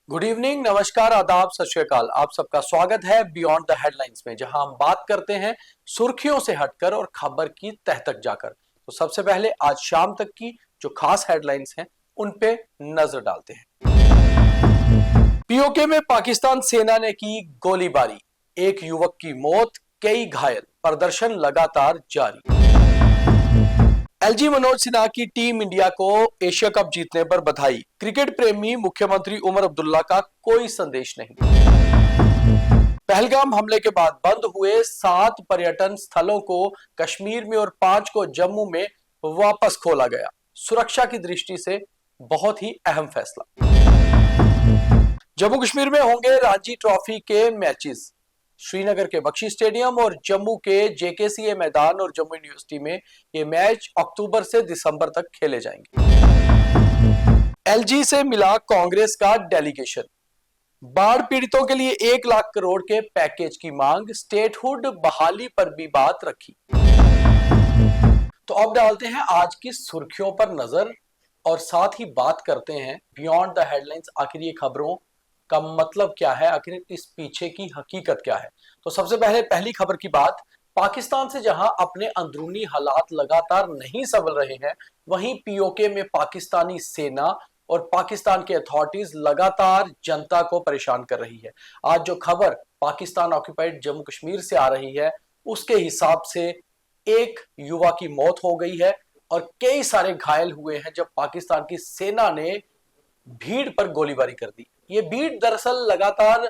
Good evening, नमस्कार, आदाब, सत श्री अकाल। आप सबका स्वागत है बियॉन्ड द हेडलाइंस में, जहां हम बात करते हैं सुर्खियों से हटकर और खबर की तह तक जाकर। तो सबसे पहले आज शाम तक की जो खास हेडलाइंस हैं उन पे नजर डालते हैं। पीओके में पाकिस्तान सेना ने की गोलीबारी, एक युवक की मौत, कई घायल, प्रदर्शन लगातार जारी। एलजी मनोज सिन्हा की टीम इंडिया को एशिया कप जीतने पर बधाई, क्रिकेट प्रेमी मुख्यमंत्री उमर अब्दुल्ला का कोई संदेश नहीं। पहलगाम हमले के बाद बंद हुए 7 पर्यटन स्थलों को कश्मीर में और 5 को जम्मू में वापस खोला गया, सुरक्षा की दृष्टि से बहुत ही अहम फैसला। जम्मू कश्मीर में होंगे रणजी ट्रॉफी के मैचेस, श्रीनगर के बख्शी स्टेडियम और जम्मू के जेकेसीए मैदान और जम्मू यूनिवर्सिटी में ये मैच अक्टूबर से दिसंबर तक खेले जाएंगे। एलजी से मिला कांग्रेस का डेलीगेशन, बाढ़ पीड़ितों के लिए 1 लाख करोड़ के पैकेज की मांग, स्टेटहुड बहाली पर भी बात रखी। तो अब डालते हैं आज की सुर्खियों पर नजर और साथ ही बात करते हैं बियॉन्ड द हेडलाइंस, आखिर ये खबरों का मतलब क्या है, आखिर इस पीछे की हकीकत क्या है। तो सबसे पहले पहली खबर की बात, पाकिस्तान से जहां अपने अंदरूनी हालात लगातार नहीं संभल रहे हैं, वहीं पीओके में पाकिस्तानी सेना और पाकिस्तान के अथॉरिटीज लगातार जनता को परेशान कर रही है। आज जो खबर पाकिस्तान ऑक्यूपाइड जम्मू कश्मीर से आ रही है उसके हिसाब से एक युवा की मौत हो गई है और कई सारे घायल हुए हैं जब पाकिस्तान की सेना ने भीड़ पर गोलीबारी कर दी। ये भीड़ दरअसल लगातार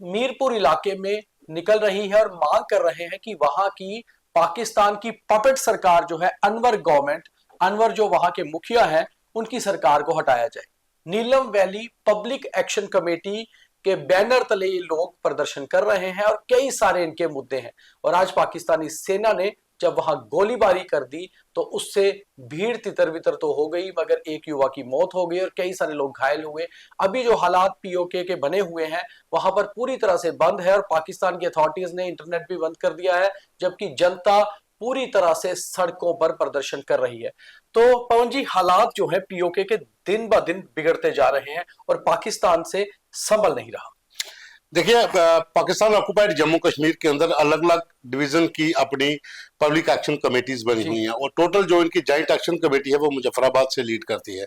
मीरपुर इलाके में निकल रही है और मांग कर रहे हैं कि वहां की पाकिस्तान की पपेट सरकार जो है, अनवर गवर्नमेंट, अनवर जो वहां के मुखिया हैं, उनकी सरकार को हटाया जाए। नीलम वैली पब्लिक एक्शन कमेटी के बैनर तले ये लोग प्रदर्शन कर रहे हैं और कई सारे इनके मुद्दे हैं। और आज पाकिस्तानी सेना ने जब वहां गोलीबारी कर दी तो उससे भीड़ तितर बितर तो हो गई, मगर एक युवा की मौत हो गई और कई सारे लोग घायल हुए। अभी जो हालात पीओके के बने हुए हैं वहां पर पूरी तरह से बंद है और पाकिस्तान की अथॉरिटीज ने इंटरनेट भी बंद कर दिया है, जबकि जनता पूरी तरह से सड़कों पर प्रदर्शन कर रही है। तो पवन जी, हालात जो है पीओके के दिन ब दिन बिगड़ते जा रहे हैं और पाकिस्तान से संभल नहीं रहा। देखिए, पाकिस्तान ऑक्युपाइड जम्मू कश्मीर के अंदर अलग अलग डिवीजन की अपनी पब्लिक एक्शन कमेटीज बनी हुई हैं और टोटल जो इनकी जॉइंट एक्शन कमेटी है वो मुजफ्फराबाद से लीड करती है।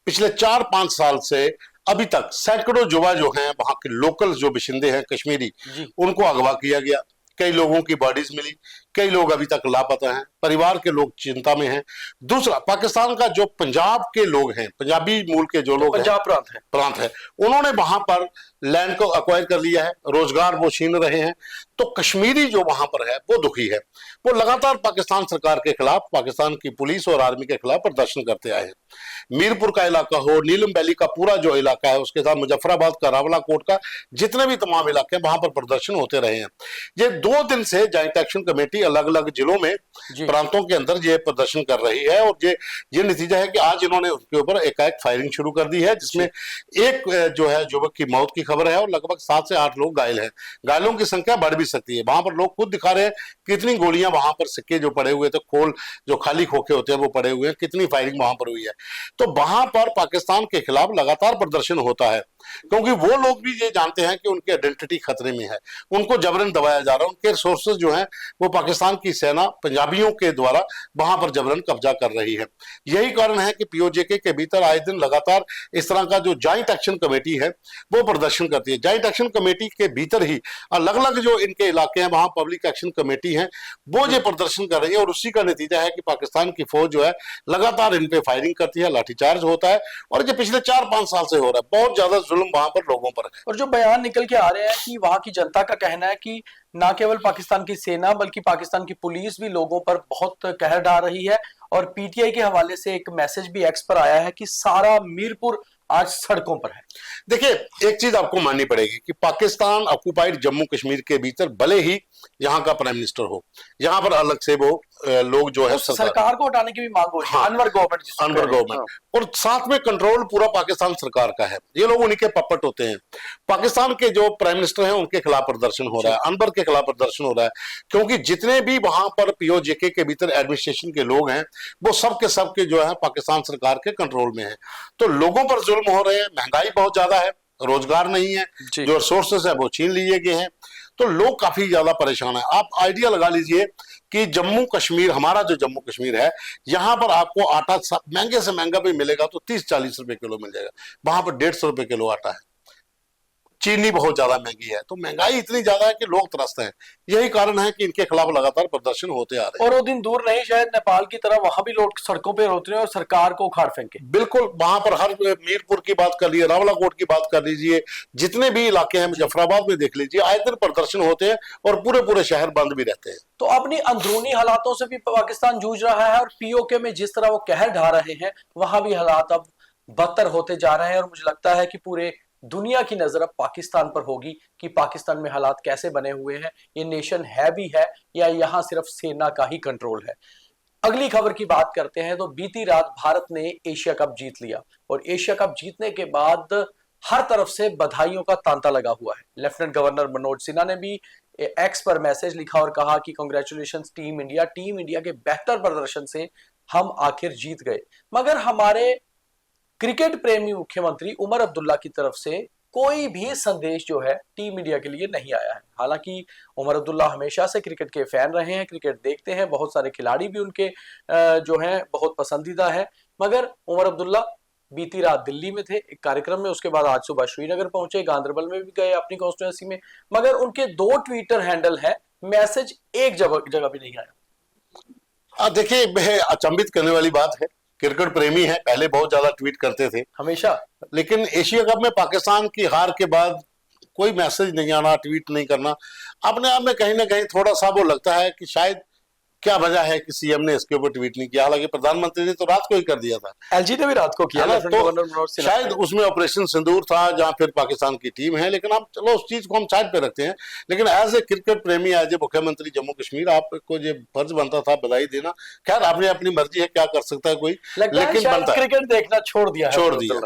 पिछले 4-5 साल से अभी तक सैकड़ों युवा जो हैं, वहां के लोकल जो बाशिंदे हैं कश्मीरी, उनको अगवा किया गया। कई लोगों की बॉडीज मिली, कई लोग अभी तक लापता हैं, परिवार के लोग चिंता में हैं। दूसरा, पाकिस्तान का जो पंजाब के लोग हैं, पंजाबी मूल के जो लोग पंजाब प्रांत है, उन्होंने वहां पर लैंड को अक्वायर कर लिया है, रोजगार वो छीन रहे हैं। तो कश्मीरी जो वहां पर है वो दुखी है, वो लगातार पाकिस्तान सरकार के खिलाफ, पाकिस्तान की पुलिस और आर्मी के खिलाफ प्रदर्शन करते आए हैं। मीरपुर का इलाका हो, नीलम वैली का पूरा जो इलाका है, उसके साथ मुजफ्फराबाद का, रावला कोट का, जितने भी तमाम इलाके हैं वहां पर प्रदर्शन होते रहे हैं। ये 2 दिन से जॉइंट एक्शन कमेटी अलग अलग जिलों में, प्रांतों के अंदर ये प्रदर्शन कर रही है और ये नतीजा है कि आज इन्होंने उसके ऊपर एकाएक फायरिंग शुरू कर दी है, जिसमें एक जो है युवक की मौत की खबर है और लगभग 7 से 8 लोग घायल हैं। घायलों की संख्या बढ़ भी सकती है। वहां पर लोग खुद दिखा रहे हैं कितनी गोलियां वहां पर, सिक्के जो पड़े हुए थे, खोल जो खाली खोखे होते हैं वो पड़े हुए हैं, कितनी फायरिंग वहां पर हुई है। तो वहां पर पाकिस्तान के खिलाफ लगातार प्रदर्शन होता है, क्योंकि वो लोग भी ये जानते हैं कि उनकी आइडेंटिटी खतरे में है, उनको जबरन दबाया जा रहा है, उनके रिसोर्सेज जो हैं वो पाकिस्तान की सेना पंजाबियों के द्वारा वहां पर जबरन कब्जा कर रही है। यही कारण है कि पीओजेके के भीतर आए दिन लगातार इस तरह का जो जॉइंट एक्शन कमेटी है वो प्रदर्शन करती है। जॉइंट एक्शन कमेटी के भीतर ही अलग अलग जो इनके इलाके हैं वहां पब्लिक एक्शन कमेटी है वो ये प्रदर्शन कर रही है और उसी का नतीजा है कि पाकिस्तान की फौज जो है लगातार इन पे फायरिंग करती है, लाठीचार्ज होता है और ये पिछले 4-5 साल से हो रहा है। बहुत ज्यादा जुल्म वहां पर लोगों पर है। और जो बयान निकल के आ रहे हैं कि वहां की जनता का कहना है कि ना केवल पाकिस्तान की सेना बल्कि पाकिस्तान की पुलिस भी लोगों पर बहुत कहर डाल रही है। और पीटीआई के हवाले से एक मैसेज भी एक्स पर आया है कि सारा मीरपुर आज सड़कों पर है। देखिए, एक चीज आपको माननी पड़ेगी कि पाकिस्तान ऑक्युपाइड जम्मू कश्मीर के भीतर भले ही यहाँ का प्राइम मिनिस्टर हो, यहाँ पर अलग से वो लोग जो है सरकार को हटाने की भी मांग हो रही है, अनवर गवर्नमेंट, और साथ में कंट्रोल पूरा पाकिस्तान सरकार का है। ये लोग उन्हीं के पपट होते हैं। पाकिस्तान के जो प्राइम मिनिस्टर हैं उनके खिलाफ प्रदर्शन हो रहा है, अनवर के खिलाफ प्रदर्शन हो रहा है, क्योंकि जितने भी वहां पर पीओजेके के भीतर एडमिनिस्ट्रेशन के लोग हैं वो सब के जो है पाकिस्तान सरकार के कंट्रोल में है। तो लोगों पर जुल्म हो रहे हैं, महंगाई बहुत ज्यादा है, रोजगार नहीं है, जी। जो रिसोर्सेस है वो छीन लिए गए हैं, तो लोग काफी ज्यादा परेशान है। आप आइडिया लगा लीजिए कि जम्मू कश्मीर, हमारा जो जम्मू कश्मीर है, यहाँ पर आपको आटा महंगे से महंगा भी मिलेगा तो 30-40 रुपए किलो मिल जाएगा, वहां पर 150 रुपए किलो आटा है। चीनी बहुत ज्यादा महंगी है, तो महंगाई इतनी ज्यादा है कि लोग त्रस्त हैं। यही कारण है कि इनके खिलाफ लगातार प्रदर्शन होते आ रहे हैं। और वो दिन दूर नहीं, शायद नेपाल की तरह वहां भी लोग सड़कों पे उतरे और सरकार को उखाड़ फेंके। बिल्कुल, वहां पर हर मीरपुर की बात कर लीजिए, रावलाकोट की बात कर लीजिए, जितने भी इलाके हैं, मुजफ्फराबाद में देख लीजिए, आए दिन प्रदर्शन होते हैं और पूरे पूरे शहर बंद भी रहते हैं। तो अपनी अंदरूनी हालातों से भी पाकिस्तान जूझ रहा है, और पीओके में जिस तरह वो कहर ढा रहे हैं, वहां भी हालात अब बदतर होते जा रहे हैं। और मुझे लगता है कि पूरे दुनिया की नजर अब पाकिस्तान पर होगी कि पाकिस्तान में हालात कैसे बने हुए हैं, ये नेशन है भी है या यहाँ सिर्फ सेना का ही कंट्रोल है। अगली खबर की बात करते हैं तो बीती रात भारत ने एशिया कप जीत लिया, और एशिया कप जीतने के बाद हर तरफ से बधाइयों का तांता लगा हुआ है। लेफ्टिनेंट गवर्नर मनोज सिन्हा ने भी एक्स पर मैसेज लिखा और कहा कि कांग्रेचुलेशंस टीम इंडिया के बेहतर प्रदर्शन से हम आखिर जीत गए। मगर हमारे क्रिकेट प्रेमी मुख्यमंत्री उमर अब्दुल्ला की तरफ से कोई भी संदेश जो है टीम इंडिया के लिए नहीं आया है। हालांकि उमर अब्दुल्ला हमेशा से क्रिकेट के फैन रहे हैं, क्रिकेट देखते हैं, बहुत सारे खिलाड़ी भी उनके जो हैं बहुत पसंदीदा है। मगर उमर अब्दुल्ला बीती रात दिल्ली में थे एक कार्यक्रम में, उसके बाद आज सुबह श्रीनगर पहुंचे, गांधरबल में भी गए अपनी कॉन्स्टिट्यूंसी में, मगर उनके 2 ट्विटर हैंडल है, मैसेज एक जगह भी नहीं आया। देखिए, अचंभित करने वाली बात है, क्रिकेट प्रेमी है, पहले बहुत ज्यादा ट्वीट करते थे हमेशा, लेकिन एशिया कप में पाकिस्तान की हार के बाद कोई मैसेज नहीं आना, ट्वीट नहीं करना, अपने आप में कहीं ना कहीं थोड़ा सा वो लगता है कि शायद क्या वजह है कि सीएम ने इसके ऊपर ट्वीट नहीं किया। हालांकि प्रधानमंत्री ने तो रात को ही कर दिया था, एलजी ने भी रात को किया, तो शायद उसमें ऑपरेशन सिंदूर था जहां फिर पाकिस्तान की टीम है, लेकिन अब चलो उस चीज को हम साइड पे रखते हैं। लेकिन एज ए क्रिकेट प्रेमी, एज ए मुख्यमंत्री जम्मू कश्मीर, आपको ये फर्ज बनता था बधाई देना। खैर, आपने अपनी मर्जी है, क्या कर सकता है कोई, लेकिन बनता क्रिकेट देखना छोड़ दिया है, छोड़ दिया।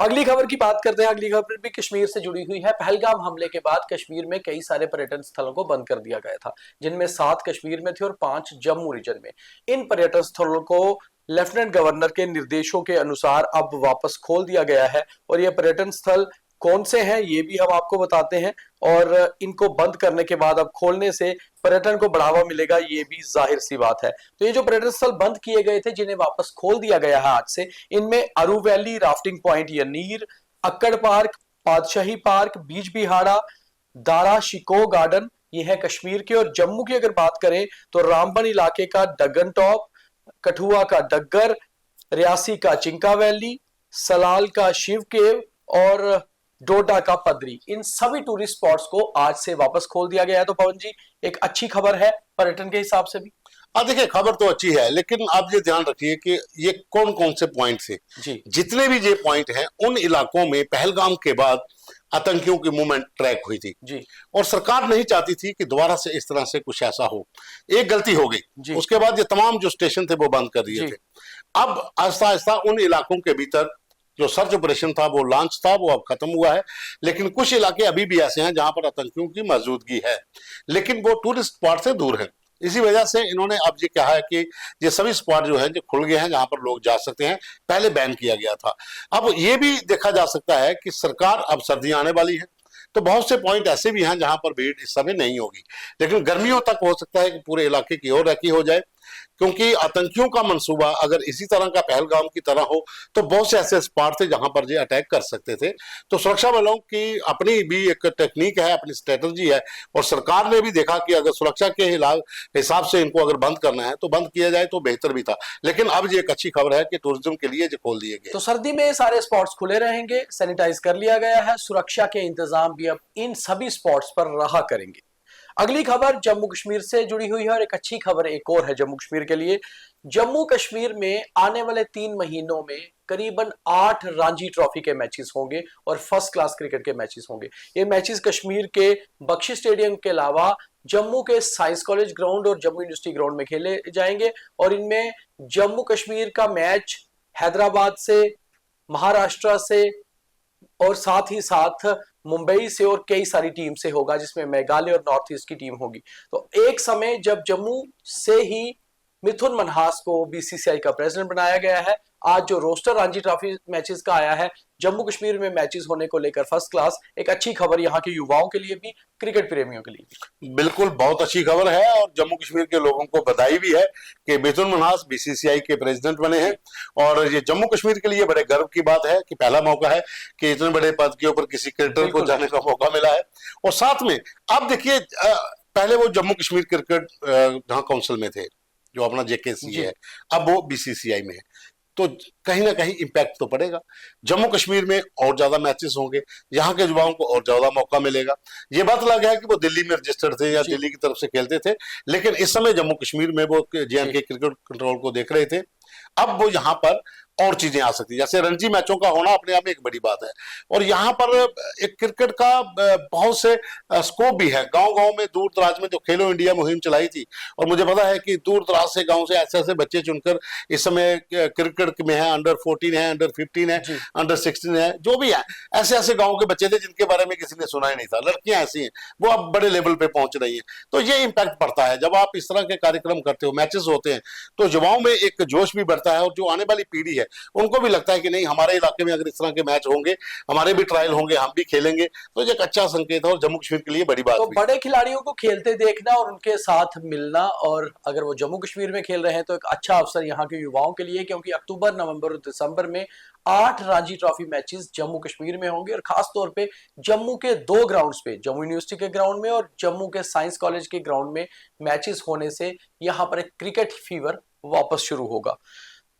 अगली खबर की बात करते हैं। अगली खबर भी कश्मीर से जुड़ी हुई है। पहलगाम हमले के बाद कश्मीर में कई सारे पर्यटन स्थलों को बंद कर दिया गया था, जिनमें 7 कश्मीर में थे और 5 जम्मू रीजन में। इन पर्यटन स्थलों को लेफ्टिनेंट गवर्नर के निर्देशों के अनुसार अब वापस खोल दिया गया है, और ये पर्यटन स्थल कौन से हैं ये भी हम आपको बताते हैं। और इनको बंद करने के बाद अब खोलने से पर्यटन को बढ़ावा मिलेगा, ये भी जाहिर सी बात है। तो ये जो पर्यटन स्थल बंद किए गए थे, जिन्हें वापस खोल दिया गया है आज से, इनमें अरू वैली, राफ्टिंग पॉइंट यनीर, अक्कड़ पार्क, पातशाही पार्क, बीच बिहाड़ा, दारा शिको गार्डन, ये है कश्मीर के। और जम्मू की अगर बात करें तो रामबन इलाके का डगन टॉप, कठुआ का डग्गर, रियासी का चिंका वैली, सलाल का शिव केव और डोडा का पदरी, इन सभी टूरिस्ट स्पॉट्स को आज से वापस खोल दिया गया है। तो पवन जी, एक अच्छी खबर है पर्यटन के हिसाब से भी। देखिए, खबर तो अच्छी है, लेकिन आप ये ध्यान रखिए कि ये कौन कौन से पॉइंट थे जी। जितने भी ये पॉइंट हैं, उन इलाकों में पहलगाम के बाद आतंकियों की मूवमेंट ट्रैक हुई थी जी। और सरकार नहीं चाहती थी कि दोबारा से इस तरह से कुछ ऐसा हो। एक गलती हो गई, उसके बाद ये तमाम जो स्टेशन थे वो बंद कर दिए थे। अब आहिस्ता आहिस्ता उन इलाकों के भीतर जो सर्च ऑपरेशन था वो लॉन्च था, वो अब खत्म हुआ है। लेकिन कुछ इलाके अभी भी ऐसे हैं जहां पर आतंकियों की मौजूदगी है, लेकिन वो टूरिस्ट स्पॉट से दूर है। इसी वजह से इन्होंने अब ये कहा है कि ये सभी स्पॉट जो है जो खुल गए हैं, जहां पर लोग जा सकते हैं, पहले बैन किया गया था। अब ये भी देखा जा सकता है कि सरकार, अब सर्दियां आने वाली है, तो बहुत से पॉइंट ऐसे भी हैं जहां पर भीड़ इस समय नहीं होगी, लेकिन गर्मियों तक हो सकता है कि पूरे इलाके की ओर रखी हो जाए, क्योंकि आतंकियों का मंसूबा अगर इसी तरह का पहलगाम की तरह हो तो बहुत से ऐसे स्पॉट थे जहां पर ये अटैक कर सकते थे। तो सुरक्षा बलों की अपनी भी एक टेक्निक है, अपनी स्ट्रेटजी है, और सरकार ने भी देखा कि अगर सुरक्षा के हिसाब से इनको अगर बंद करना है तो बंद किया जाए तो बेहतर भी था। लेकिन अब ये एक अच्छी खबर है कि टूरिज्म के लिए जो खोल दिए गए। तो सर्दी में सारे स्पॉट्स खुले रहेंगे, सैनिटाइज कर लिया गया है, सुरक्षा के इंतजाम भी अब इन सभी स्पॉट्स पर रहा करेंगे। अगली खबर जम्मू कश्मीर से जुड़ी हुई है, और एक अच्छी खबर एक और है जम्मू कश्मीर के लिए। जम्मू कश्मीर में आने वाले 3 महीनों में करीबन 8 रणजी ट्रॉफी के मैचेस होंगे और फर्स्ट क्लास क्रिकेट के मैचेस होंगे। ये मैचेस कश्मीर के बख्शी स्टेडियम के अलावा जम्मू के साइंस कॉलेज ग्राउंड और जम्मू यूनिवर्सिटी ग्राउंड में खेले जाएंगे, और इनमें जम्मू कश्मीर का मैच हैदराबाद से, महाराष्ट्र से और साथ ही साथ मुंबई से और कई सारी टीम से होगा, जिसमें मेघालय और नॉर्थ ईस्ट की टीम होगी। तो एक समय जब जम्मू से ही मिथुन मनहास को बीसीसीआई का प्रेसिडेंट बनाया गया है। आज जो रोस्टर रणजी ट्रॉफी मैचेस का आया है, जम्मू कश्मीर में मैचेस होने को लेकर फर्स्ट क्लास, एक अच्छी खबर यहाँ के युवाओं के लिए भी, क्रिकेट प्रेमियों के लिए। बिल्कुल बहुत अच्छी खबर है और जम्मू कश्मीर के लोगों को बधाई भी है कि मिथुन मनहास बीसीसीआई के प्रेसिडेंट बने हैं। और ये जम्मू कश्मीर के लिए बड़े गर्व की बात है कि पहला मौका है कि इतने बड़े पद के ऊपर किसी क्रिकेटर को जाने का मौका मिला है। और साथ में आप देखिए, पहले वो जम्मू कश्मीर क्रिकेट जहां काउंसिल में थे, जो अपना जेकेसी है, अब वो बीसीसीआई में है, तो कहीं ना कहीं इम्पैक्ट तो पड़ेगा। जम्मू कश्मीर में और ज्यादा मैचेस होंगे, यहाँ के युवाओं को और ज्यादा मौका मिलेगा। ये बात अलग है कि वो दिल्ली में रजिस्टर्ड थे या दिल्ली की तरफ से खेलते थे, लेकिन इस समय जम्मू कश्मीर में वो जेएंडके क्रिकेट कंट्रोल को देख रहे थे। अब वो यहाँ पर और चीजें आ सकती है, जैसे रणजी मैचों का होना अपने आप में एक बड़ी बात है। और यहाँ पर एक क्रिकेट का बहुत से स्कोप भी है। गांव गांव में, दूर दराज में जो खेलो इंडिया मुहिम चलाई थी, और मुझे पता है कि दूर दराज से गांव से ऐसे ऐसे बच्चे चुनकर इस समय क्रिकेट में है, अंडर 14 है, अंडर 15 है, अंडर 16 है, जो भी है, ऐसे ऐसे गाँव के बच्चे थे जिनके बारे में किसी ने सुना ही नहीं था। लड़कियां ऐसी हैं, वो अब बड़े लेवल पे पहुंच रही है। तो ये इम्पैक्ट पड़ता है जब आप इस तरह के कार्यक्रम करते हो, मैचेस होते हैं, तो युवाओं में एक जोश भी बढ़ता है। और जो आने वाली पीढ़ी है उनको भी लगता है कि नहीं, हमारे इलाके में अगर इस तरह के मैच होंगे, हमारे भी ट्रायल होंगे, हम भी खेलेंगे, तो ये एक अच्छा संकेत है और जम्मू कश्मीर के लिए बड़ी बात तो भी। बड़े खिलाड़ियों को खेलते देखना और उनके साथ मिलना, और अगर वो जम्मू कश्मीर में खेल रहे हैं तो एक अच्छा अवसर यहाँ के युवाओं के लिए, क्योंकि अक्टूबर, नवंबर और दिसंबर में 8 रणजी ट्रॉफी मैचेस जम्मू कश्मीर में होंगे। और खास तौर पे जम्मू के 2 ग्राउंड्स पे, जम्मू यूनिवर्सिटी के ग्राउंड में और जम्मू के साइंस कॉलेज के ग्राउंड में मैचेस होने से यहाँ पर एक क्रिकेट फीवर वापस शुरू होगा।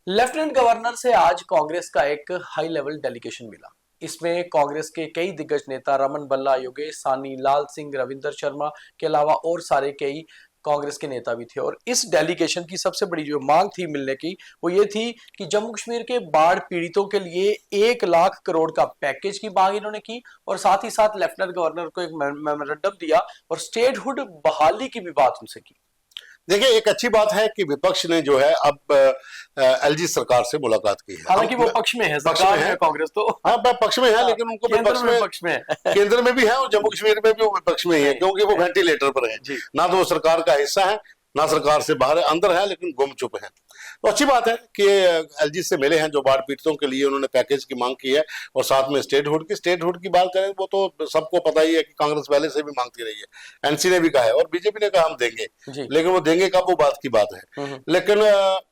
लेफ्टिनेंट गवर्नर से आज कांग्रेस का एक हाई लेवल डेलीगेशन मिला। इसमें कांग्रेस के कई दिग्गज नेता, रमन भल्ला, योगेश सानी, लाल सिंह, रविंदर शर्मा के अलावा और सारे कई कांग्रेस के नेता भी थे। और इस डेलीगेशन की सबसे बड़ी जो मांग थी मिलने की, वो ये थी कि जम्मू कश्मीर के बाढ़ पीड़ितों के लिए 1 लाख करोड़ का पैकेज की मांग इन्होंने की। और साथ ही साथ लेफ्टिनेंट गवर्नर को एक मेमोरेंडम दिया और स्टेटहुड बहाली की भी बात उनसे की। देखिए, एक अच्छी बात है कि विपक्ष ने जो है अब एलजी सरकार से मुलाकात की है। हालांकि वो पक्ष में है, सरकार है कांग्रेस तो, हाँ पक्ष में है, लेकिन उनको विपक्ष में केंद्र में भी है और जम्मू कश्मीर में भी वो विपक्ष में ही है, क्योंकि वो वेंटिलेटर पर है। ना तो वो सरकार का हिस्सा है, ना सरकार से बाहर अंदर है, लेकिन गुम चुप है। तो अच्छी बात है कि एलजी से मिले हैं, जो बाढ़ पीड़ितों के लिए उन्होंने पैकेज की मांग की है। और साथ में स्टेटहुड की बात करें, वो तो सबको पता ही है कि कांग्रेस पहले से भी मांगती रही है, एनसी ने भी कहा है और बीजेपी ने कहा हम देंगे, लेकिन वो देंगे कब, वो बात की बात है। लेकिन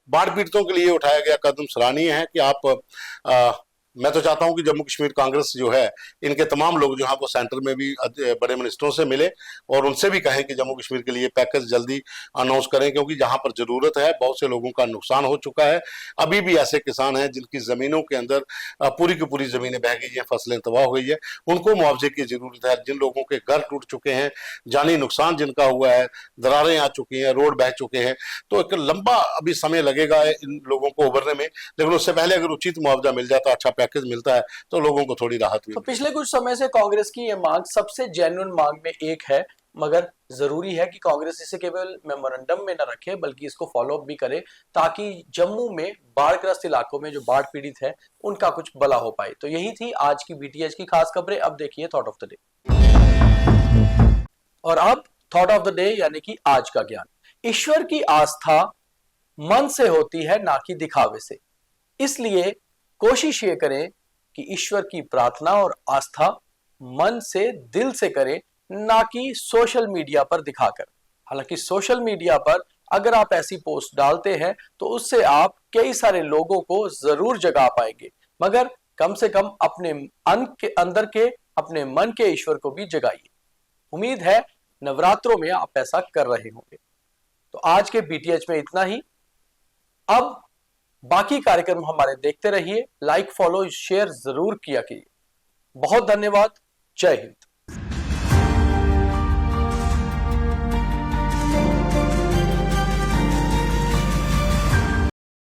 बाढ़ पीड़ितों के लिए उठाया गया कदम सराहनीय है कि आप मैं तो चाहता हूं कि जम्मू कश्मीर कांग्रेस जो है, इनके तमाम लोग जो है वो सेंटर में भी बड़े मिनिस्टरों से मिले और उनसे भी कहें कि जम्मू कश्मीर के लिए पैकेज जल्दी अनाउंस करें, क्योंकि जहां पर जरूरत है, बहुत से लोगों का नुकसान हो चुका है। अभी भी ऐसे किसान हैं जिनकी जमीनों के अंदर पूरी की पूरी जमीनें बह गई हैं, फसलें तबाह हुई है, उनको मुआवजे की जरूरत है। जिन लोगों के घर टूट चुके हैं, जानी नुकसान जिनका हुआ है, दरारें आ चुकी हैं, रोड बह चुके हैं, तो एक लंबा अभी समय लगेगा इन लोगों को उभरने में। लेकिन उससे पहले अगर उचित मुआवजा मिल जाता, अच्छा पैकेज मिलता है, तो लोगों को थोड़ी राहत मिलती है। तो पिछले कुछ समय से कांग्रेस की यह मांग सबसे जेन्युइन मांग में एक है, मगर जरूरी है कि कांग्रेस इसे केवल मेमोरेंडम में न रखे, बल्कि इसको फॉलो अप भी करे, ताकि जम्मू में बाढ़ग्रस्त इलाकों में जो बाढ़ पीड़ित है उनका कुछ भला हो पाए। तो यही थी आज की बीटीएच की खास खबरें। अब देखिए थॉट ऑफ द डे। और अब थॉट ऑफ द डे यानी कि आज का ज्ञान। ईश्वर की आस्था मन से होती है, ना कि दिखावे से। इसलिए कोशिश ये करें कि ईश्वर की प्रार्थना और आस्था मन से, दिल से करें, ना कि सोशल मीडिया पर दिखाकर। हालांकि सोशल मीडिया पर अगर आप ऐसी पोस्ट डालते हैं तो उससे आप कई सारे लोगों को जरूर जगा पाएंगे, मगर कम से कम अपने अंदर के, अपने मन के ईश्वर को भी जगाइए। उम्मीद है नवरात्रों में आप ऐसा कर रहे होंगे। तो आज के बीटीएच में इतना ही। अब बाकी कार्यक्रम हमारे देखते रहिए, लाइक, फॉलो, शेयर जरूर किया कीजिए। बहुत धन्यवाद। जय हिंद।